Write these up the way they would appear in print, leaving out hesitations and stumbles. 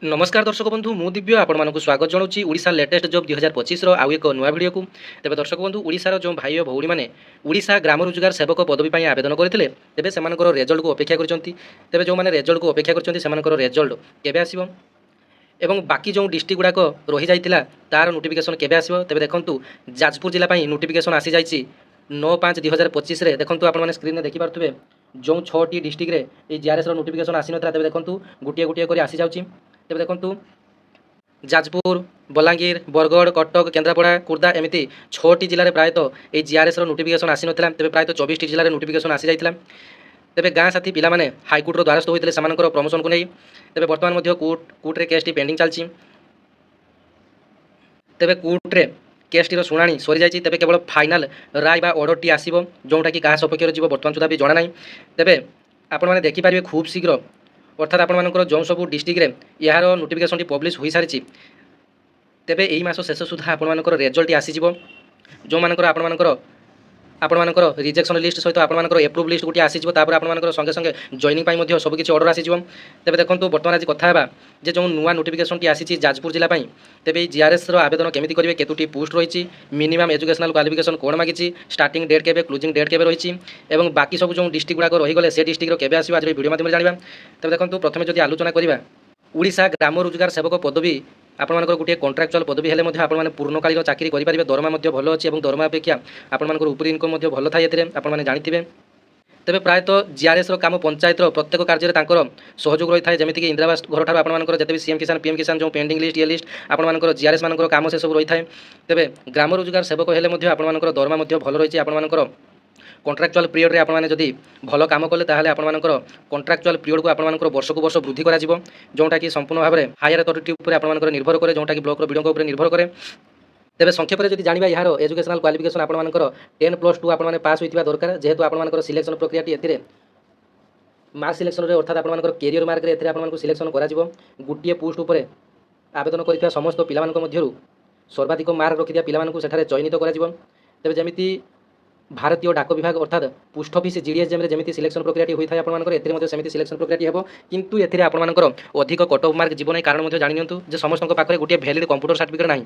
नमस्कार दर्शक बंधु मु दिव्य आपण स्वागत जनाऊँगी ओडिशा लेटेस्ट जॉब 2025 आउ एक नुआ भिडियो को। तेज दर्शक बंधु ओडिशार जो भाई और भौणी मैंने ओडिशा ग्राम रोजगार सेवक पदवी पर आवेदन करते तेज से रेजल्ट को अपेक्षा कर जो मैंने रेजल्ट को अपेक्षा कर रेजल्ट केबे आसिबो एवं बाकी जो डिस्ट्रिक्ट गुड़ाक रही जाइतिला तार नोटिफिकेशन केबे आसिबो। तेज देखंतु जाजपुर जिला नोटिफिकेशन आसी जाइछि 9/5/2025 देखंतु आपण माने स्क्रीन में देखि पारथुबे जो 6टी डिस्ट्रिक्ट रे ए जीआरएस रो नोटिफिकेशन आसी नथरा। तेज देखंतु गुटिए गुटिए करी आसी जाउछि। तेज देखंतु जाजपुर बलांगीर बरगढ़ कटक केन्द्रापड़ा खुर्दा एमती 6टी जिले प्रायतः ये जीआरएस नोटिफिकेशन आसी नाला। तेज प्रायतः 24टी जिले नोटिफिकेशन आसी जाइतिला। तेज गाँ साथी पिला माने हाईकोर्टर द्वारस्थ होते हैं प्रमोशन को नहीं। तेज बर्तमान कोर्टे केसटी पेंडिंग चलती। तेज कोर्टे केसटीर शुणाणी सरी जाइए। तेज केवल फाइनाल राय बा ऑर्डर टी आसो जोटा कि क्या सपक्ष जी बर्तमान सुधा भी जना ना। तेज आपने देखिपारे खूब शीघ्र अर्थात आपर जो सब डिस्ट्रिक्ट यार नोटिफिकेशन पब्लिश हो सारी। तेज यही मास शेष सुधा आपर रेजल्ट आसीज जो मानकर आपणकर रिजेक्शन लिस्ट सहित आपणकर एप्रूव लिस्ट गोटे आसीज। आपणकर संगे संगे जॉइनिंग सबकिछ ऑर्डर आसीज। तेज देखो बर्तमान आज कथा जे जो नुआ नोटिफिकेशन टी आसी जाजपुर जिला तेज जीआरएस आवेदन केमी करेंगे केतुटी पोस्ट रही मिनिमम एजुकेशनल क्वालिफिकेशन कौन मागी स्टार्टिंग डेट के क्लोजिंग डेट के रही और बाकी सब जो डिस्ट्रिक्ट गुड़ाक रहीगले से डिस्ट्रिक्ट केबे आसिबो आज वीडियो माध्यम जाना। तेज देखो प्रथम जब आलोचना करवा ओडिशा ग्राम रोजगार सेवक पदवी आपंकर गोटे कॉन्ट्राक्चुअल पदवी हेले आपने पूर्णकालीन चाकरी करेंगे। दरमा भल अच्छी और दरमा अपेक्षा आपंकर ऊपर इनकम भल थाए आपने जानी। तेज प्रायतः जीआरएस काम पंचायत प्रत्येक कार्य सहयोग रही है जमीक इंदिरा आवास घर ठार आपंकर जिते भी सीएम किसान पीएम किसान जो पेंडिंग लिस्ट ये लिस्ट आपंकर जीआरएस मान काम से सब रही है। तेज ग्राम रोजगार सेवक हेले आपंकर दरमा भल रही है। आपंकर कॉन्ट्राक्चुअल पीरियड रे आपने जदि भल काम कले ताहले आपनकर कॉन्ट्राक्चुअल पीरियड को आपनकर वर्ष को वर्ष वृद्धि करा जिवो जोटा कि संपूर्ण भाव में हायर अथॉरिटी उपर आपनकर निर्भर करे जोटा कि ब्लॉक वीडियो उपर निर्भर करे। तेज संक्षेप में जब जाना यार एजुकेशनल क्वालिफिकेशन आपनकर 10+2 आपने पास होता दरकार जेहेतु आपनकर सिलेक्शन प्रक्रिया मार्क सिलेक्शन रे अर्थात आपनकर कैरियर मार्क रे आपनकर सिलेक्शन करा जिवो। गोटे पोस्ट उपर आवेदन करथिबा समस्त पिलामानक मध्यरु सर्वाधिक मार्क रखिथिबा पिलामानकु सेठारे चयनित करा जिवो। तेज जमिति भारतीय डाक विभाग अर्थात पोस्ट ऑफिस जीडीएसजेम जमी सिलेक्शन प्रक्रिया होता है आपंकर सेमती सिलेक्शन प्रक्रिया हम किंतु एथिरे आपंकर अधिक कट ऑफ मार्क जीवन कारण जानी जे समस्त पाखे गोटे भैलिड कंप्यूटर सर्टिफिकेट ना।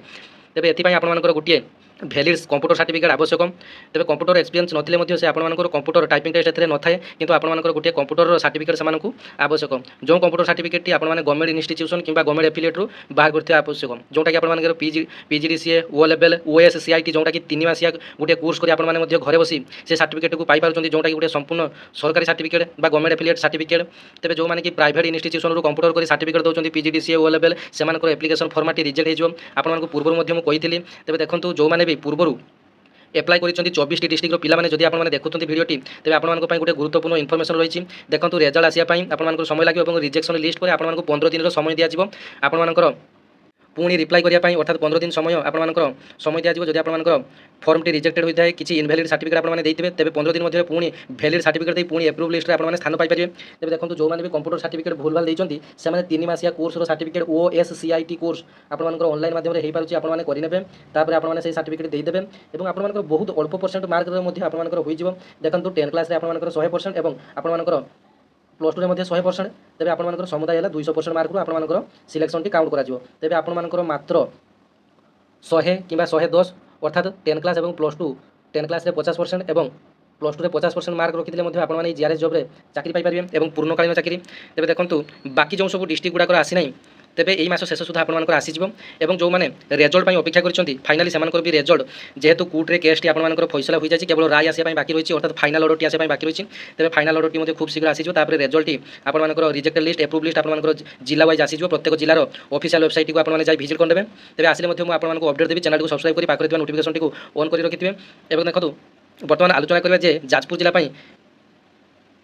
तेज एपाई आपंकर गोटे भैलिड कंप्यूटर सर्टिफिकेट आवश्यक। तेज कंप्यूटर एक्सपीरियंस नथिले से आपंकर कंप्यूटर टाइपिंग टेस्ट एथिरे न थाए किंतु आपंकर गोटे कंप्यूटर सर्टिफिकेट से आवश्यक जो कंप्यूटर सर्टिफिकेट आपने गवर्नमेंट इंस्टीट्यूशन कि गवर्नमेंट एफिलिएट रू बाहर करते आवश्यक जोटा कि आपंकर पीजीडीसीए ओ लेवल ओएससीआईटी जोटा कि 3 मासिया गोटे कोर्स कर आपने घरे बसी से सर्टिफिकेट को पाइपर जोटा कि गोटे संपूर्ण सरकारी सर्टिफिकेट बा गवर्नमेंट एफिलिएट सर्टिफिकेट। तेज जो मैंने प्राइवेट इंस्टीट्यूशन कंप्यूटर कर सर्टिफिकेट दौरान पीजीडीसीए ओ लेवल से एप्लिकेशन फॉर्मेट रिजेक्ट हो पूर्व कही। तेज देखो जो मैंने भी पूर्व एप्लाई कर 24टी डिस्ट्रिक्ट पिलाने जदि आपने देखुं भिडियोटी तेज आपको गोटे गुरुत्वपूर्ण इनफर्मेशन रही। देखो रिजल्ट आसापी आपको समय लगे और रिजेक्शन लिस्ट पर आपको 15 दिन समय दिज्व आपंकर पुणी रिप्लाई करने अर्थात 15 दिन समय आपंकर समय दिज्व जब आपंकर फर्मटी रिजेक्टेड होता है किसी इनभैलिड सर्टिफिकेट आपने देते तेज 15 दिन मध्य पुणी वैलिड सर्टिफिकेट दे पुणी एप्रूव लिस्ट आपने स्थान पाइपर। तेज देखो जो मैंने भी कंप्यूटर सर्टिफिकेट भूल भाल देते से 3 मासिया कोर्स सर्टिफिकेट ओएससीआईटी कोर्स आपंकर ऑनलाइन माध्यम हो पारे आपने करेंगे आपने से सर्टिफिकेट देदेवे और आपंकर बहुत अल्प परसेंट मार्क आपंकर हो देखो 10 क्लास आपंकर 100% और आपंकर प्लस 2 रे 100%। तेज आपंकर समुदाय है 200% मार्क आपंकर सिलेक्शन काउंट करा। तेज आपंकर मात्र 100 कि 110 अर्थात 10 क्लास और प्लस 2 10 क्लास 50% और प्लस 2 50% मार्क रखिले आपने जीआरएस जॉब रे चाकरी पाइपर और पूर्णकालीन चाकरी। तेज देखो बाकी जो सब डिस्ट्रिक्ट गुड़ाक आसी ना तेज यही मास शेष सुधा आपंकर आसीज और जो मैंने रेजल्ट अपेक्षा कर फाइनाली से भी रेजल्ट जेहेतु कोर्टे केसटी आपंकर फैसला हो जाए केवल राय आसापी बाकी रही अर्थात फाइनाल ऑर्डर टी आसापी बाकी रही। तेज फाइनाल ऑर्डर टी खूब शीघ्र आसीज रेजल्ट आपंकर रिजेक्टेड लिस्ट एप्रूव लिस्ट आपंकर जिला वाइज आसीज प्रत्येक जिलार ऑफिशियल वेबसाइट को आपने जाए विजिट करदे। तेज आसिले आपको अपडेट देवी चैनल को सब्सक्राइब कर पाखे नोटिफिकेशन को ऑन कर रखिथे। और देखो बर्तमान आलोचना करेंगे जाजपुर जिला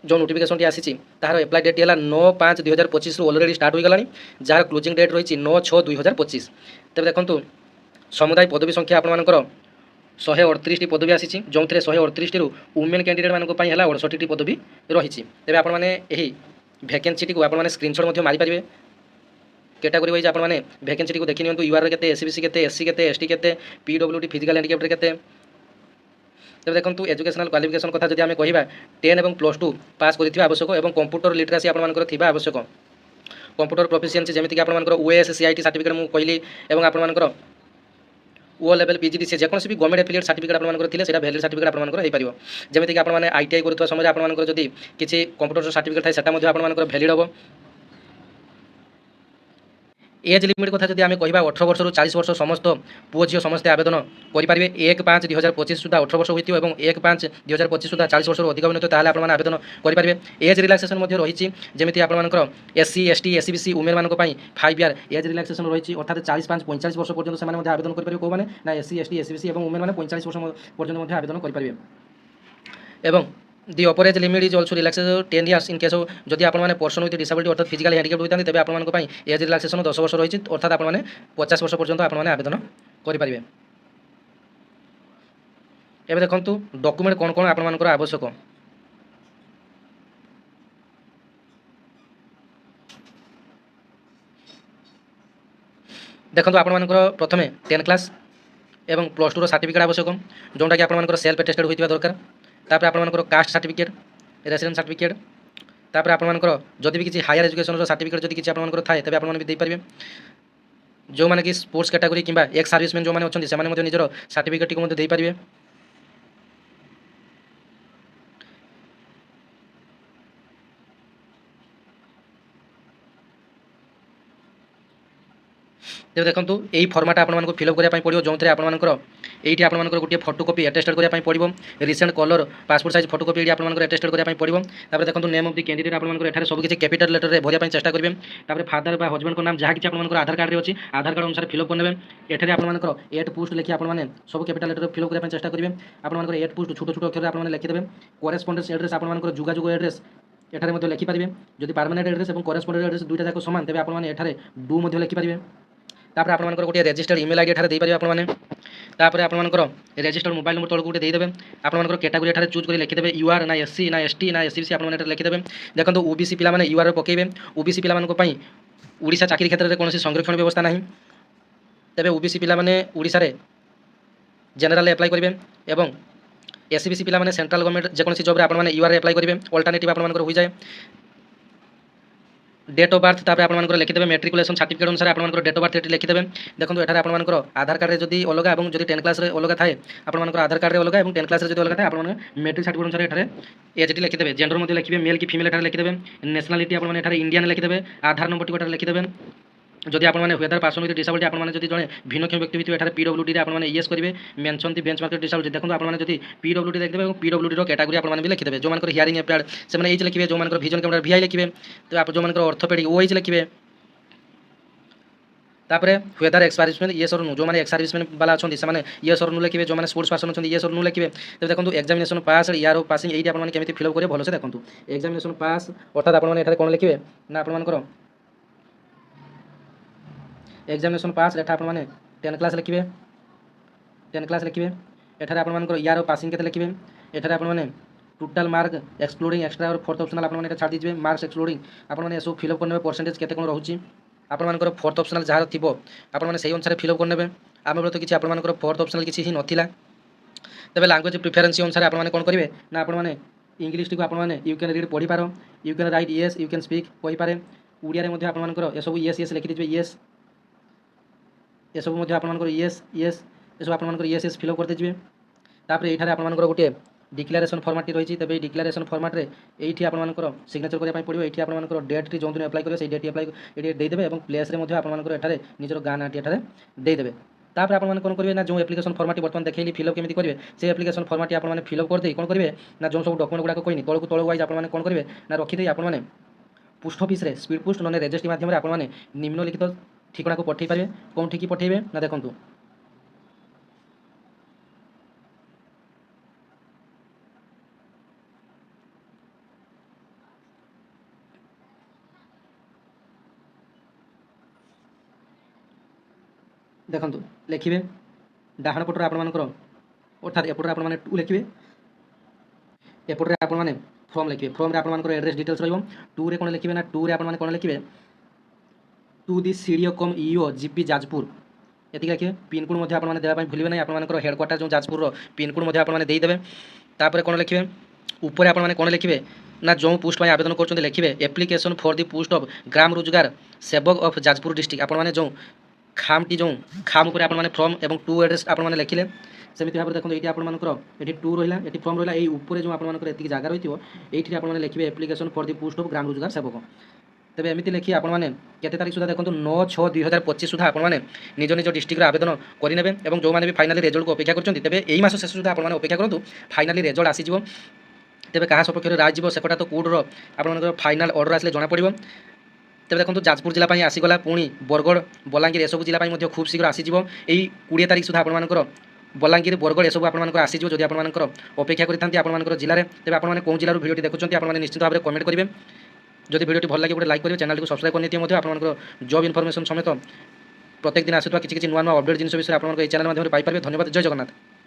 जो नोटिफिकेशन टी आसी तार एप्लाई डेट है 9/5/2025 ऑलरेडी स्टार्ट हो गला जार क्लोजिंग डेट रही 9/6/2025। तेज देखो समुदाय पदवी संख्या आपंकर 138टी पदवी आसी जो 138 वुमेन कैंडिडेट मानक 68टी पदवी रही। तेज आपने वैकेंसी को आपने स्क्रीनशॉट मारिपारे कैटेगरी वाइज आपने वैकेंसी को देखी नियंतु यूआर के एससीबीसी के एससी के एसटी के पीडब्ल्यूडी फिजिकल हैंडिकैप्ड के। तेज देखो एजुकेशनल क्वालिफिकेशन कथा जब आम कह 10 और +2 पास कर आवश्यक और कंप्यूटर लिटरेसी आपंकर आवश्यक। कंप्यूटर प्रोफिशिएंसी जमीक आपर ओएस सीआईटी सर्टिफिकेट मुझे कहली और आपर ओ लेवल पीजीडीसी जेकोसी भी गवर्नमेंट एफिलिएट सर्टिफिकेट आपंकर से वैलिड सर्टिफिकेट आपंकर हो जमीक आपने आईटीआई करुवा समय आपंकर जब किसी कंप्यूटर सर्टिफिकेट थाए सेटा आपंकर वैलिड हम एज लिमिट कथा जब आम कह 18 वर्ष 40 वर्ष समस्त पुओ झील समस्ते आवेदन करेंगे 1/5/2025 सुधा 18 वर्ष होती और 1/5/2025 सुधा 40 वर्ष अधिक होती है आपने आवेदन करेंगे एज रिलैक्सेशन रही जमी आपर एससी एसटी एससीबीसी वुमेन मानक 5 ईयर एज रिलैक्सेशन रही अर्थात 40-45 वर्ष पर्यटन से आवेदन करेंगे कौन ना एससी एसटी एससीबीसी और वुमेन मैंने 45 वर्ष पर्यटन आवेदन करेंगे एवं the upper age limit is also relaxation 10 years in case जदि आपने पर्सन विथ डिसेबिलिटी अर्थात फिजिकल हैंडिकैप्ड होता तेज आपंप एज रिलैक्सेशन 10 वर्ष रही अर्थात आपने 50 वर्ष पर्यटन आपने आवेदन करेंगे एवं देखो डॉक्यूमेंट कौन कौन आपर आवश्यक देखो आपर प्रथम 10 क्लास एवं +2 सर्टिफिकेट आवश्यक जोटा कि आपर सेल्फ अटेस्टेड होता दरकार तापर आपर कास्ट सर्टिफिकेट रेसिडेंस सर्टिफिकेट तापर आपर जदि भी किसी हायर एजुकेशन सर्टिफिकेट जब किसी आपर थाए तेज आपने जो मैंने कि स्पोर्ट्स कैटेगरी कि एक्स सर्विसमैन जो मैंने अच्छे से निजर सर्टिफिकेट को देपारे तेज देखो यही फर्माट आपको फिलअप करने पड़ो जो आपर ये आपर गोटे फोटोकॉपी अटेस्टेड करने पड़ो recent colour passport size photocopy ये आपर अटेस्टेड करने पड़ो देखो नेम ऑफ द कैंडिडेट आपर सब किसी कैपिटल लेटर में भरने चेष्टा करेंगे फादर बा हजबैंड को नाम जहाँ कि आपर आधार कार्ड अच्छी आधार कार्ड अनुसार फिलअप करने एठारे आपर 8 पोस्ट लिखी आपने सब कैपिटल लेटर फिलअप करने चेष्टा करेंगे आपर 8 पोस्ट छोट छोट अक्षर आपने लिखिदेवे करेस्पंडेंस एड्रेस आपर जोगाजोग एड्रेस एठारे लिखिपारे जब परमानेंट एड्रेस और करेस्पंडेंस एड्रेस दुईटा जाक सामान तेज आपने एठारे डू लिखिपारे तापर आपर गोटे रजिस्टर्ड इमेल आईडी एठारे देपारे आपने तापर आपर रजिस्टर्ड मोबाइल नंबर तौक गोटे देदेवे आपर कैटेगरी एठारे चूज कर लिखिदेवे यूआर ना एससी ना एसटी ना एससीबीसी आपने लिखिदेवे देखो ओबीसी पिला माने यूआर पकेबे ओबीसी पिला मानक पई ओडिशा चाकरी क्षेत्र में कौन संरक्षण व्यवस्था नहीं तेबे ओबीसी पिला माने ओडिशा रे जनरल एप्लाई करेंगे एवं एससीबीसी पिला माने सेंट्रल गवर्नमेंट जेकोसी जॉब रे आपने यूआर एप्लाई करेंगे अल्टरनेटिव आपन हो जाए डेट ऑफ बर्थ तापर आपन लिखिदेवे मैट्रिकुलेशन सर्टिफिकेट अनुसार आपन डेट ऑफ बर्थ लिखिदेवे देखो एठारे आपन आधार कार्ड जब अलग और जब 10 क्लास अलग थाए आपन आधार कार्ड अलग और 10 क्लास जब अलग थाए आपन मैट्रिक सर्टिफिकेट अनुसार एठारे एज टी लिखिदेवे जेंडर लिखिए मेल कि फीमेल एठारे लिखिदेवे नेशनालिटी आपन एठारे इंडियन लिखिदेवे आधार नंबर टी लिखिदेवे जदि आपने वेदर पर्सन विथ डिसेबिलिटी आपने जब जड़े भिन्नक्षम व्यक्ति होते हैं पीडब्ल्यूडी आपने येस करेंगे mention the bench mark disability देखो आपने जब पीडब्ल्यूडी देखिए और पीडब्ल्यूडी कैटेगरी आपने भी लिखिदेवे जो हियरिंग इम्पेयर्ड से एज लिखिए जो विजन कैमरा वीआई लिखिए तो आप जो ऑर्थोपेडिक ओ एज लिखिए तापर वेदर एक्स सर्विसमैन ये सर नु जो मैंने एक्स सर्विसमैन वाला अच्छे से ये सर नु लिखिए जो मैंने स्पोर्ट्स पर्सन अच्छे ये सर नु लिखिए तो देखो एक्जामिनेशन पास यार पासिंग ये आपने केमी फिलअप करेंगे भलसे देखो एक्जामिनेशन पास अर्थात आपने कौन लिखिए ना आपर एग्जामिनेशन पास एटा आपने 10 क्लास लिखिए 10 क्लास लिखिए एठारे आपर यार पासिंग के लिखिए एठारे आपने टोटाल मार्क एक्सक्लूडिंग एक्सट्रा और फोर्थ ऑप्शनल आपने छाड़ दीजिए मार्क्स एक्सक्लूडिंग आपने सब फिलअप करने परसेंटेज केते कौन रोचे आपर फोर्थ ऑप्शनल जहाँ थी आपने से अनुसार फिलअप करने आम बेले तो किसी आपर फोर्थ ऑप्शनल किसी ही नाला तेज लांगुएज प्रिफरेन्स अनुसार आपने कौन करेंगे ना आपने इंग्लीश टी आपने यू कैन रीड पढ़ी पार you can write yes you can speak कहींपारे ओडिया आपर ये सब येस येस लिखि दीजिए येस ये सब आपर येस येस ये सब आपर येस येस फिलअप कर दीजिए तापर ये आपर गोटे डिक्लेरेशन फॉर्मेट रही तेज डिक्लेरेशन फॉर्मेट रे ये आपर सिग्नेचर करने पड़ो ये आपर डेट जो दिन अप्लाई करेंगे से डेट अप्लाई ये देदेवे और प्लेस में आपर निजर गाँ नाटी एठारे देदेवे तापर आपन कौन करेंगे ना जो एप्लिकेशन फॉर्मेट बर्तमान देखिए फिलअप केमी करेंगे से एप्लिकेशन फॉर्मेट आपने फिलअप कर दे कौन करेंगे ना जो सब डॉक्यूमेंट गुड़ाक कहनी तौक तौक वाइज आपने कौन करेंगे ना रखिदे आपने पोस्ट ऑफिस रे स्पीड पोस्ट ना रेजिस्ट्री माध्यम आपने निम्नलिखित ठिकाना को पठे पारे कौन ठीक पठेबे ना देखो देखो लिखिए डाहाण पटर आपर अर्थात एपटे आपने 2 लिखिए एपटे आपने फॉर्म लिखिए फॉर्म रे आपर एड्रेस डिटेल्स रही 2 रे कौन लिखिए ना 2 रे आपने कौन लिखिए to the CDO cum EO GP Jajpur ये लिखिए पिनकोड आपने देवाई भूलें ना आपर हेडक्वार्टर जो जाजपुर पिनकोड आपने देदेवे तापर कौन लिखिए ऊपर आपने कौन लिखिए ना जो पोस्ट आवेदन कर लिखिए application for the post of Gram Rozgar Sevak of Jajpur district आपने जो खामटी जो खाम उपर आपने फ्रम एवं टू एड्रेस आपने लिखिले सेमती भाव देखो ये आपर ये टू रहा ये फ्रम रहा ये जो आपर ये जगह रही है आपने लिखे application for the post of Gram Rozgar Sevak तेज एमती लिखी आपने केते तारीख सुधा देखो 9/6/2025 सुधा आपने निज निज डिस्ट्रिक्ट आवेदन करेंगे और जो मैंने भी फाइनाली रेजल्ट को अपेक्षा करते तेज यही मास शेष सुधा आपने अपेक्षा करूँ फाइनाली रेजल्ट आसीज तेज क्या सपक्ष राय जीव सेटा तो कोर्टर आप फाइनाल ऑर्डर आसले जना पड़ो तेज देखो जाजपुर जिला आसीगला पुणी बरगड़ बलांगीर एसबू जिला खूब शीघ्र आसीज यही 20 तारीख सुधा आपर बलांगीर बरगड़ एसबू आपर आसीज जदि आपर अपेक्षा करते आपर जिले तेज आपने कौन जिलूर भिडियो देखुं आपने निश्चित भाव में कमेंट करेंगे जदि भिडियो भल लगे गोटे लाइक करेंगे चैनल को सब्सक्राइब करनी आप जॉब इनफॉरमेशन समेत प्रत्येक दिन आसुवा किसी नुआ नुआ अपडेट जिन विषय आप चैनल माध्यम पाइपर धन्यवाद जय जगन्नाथ।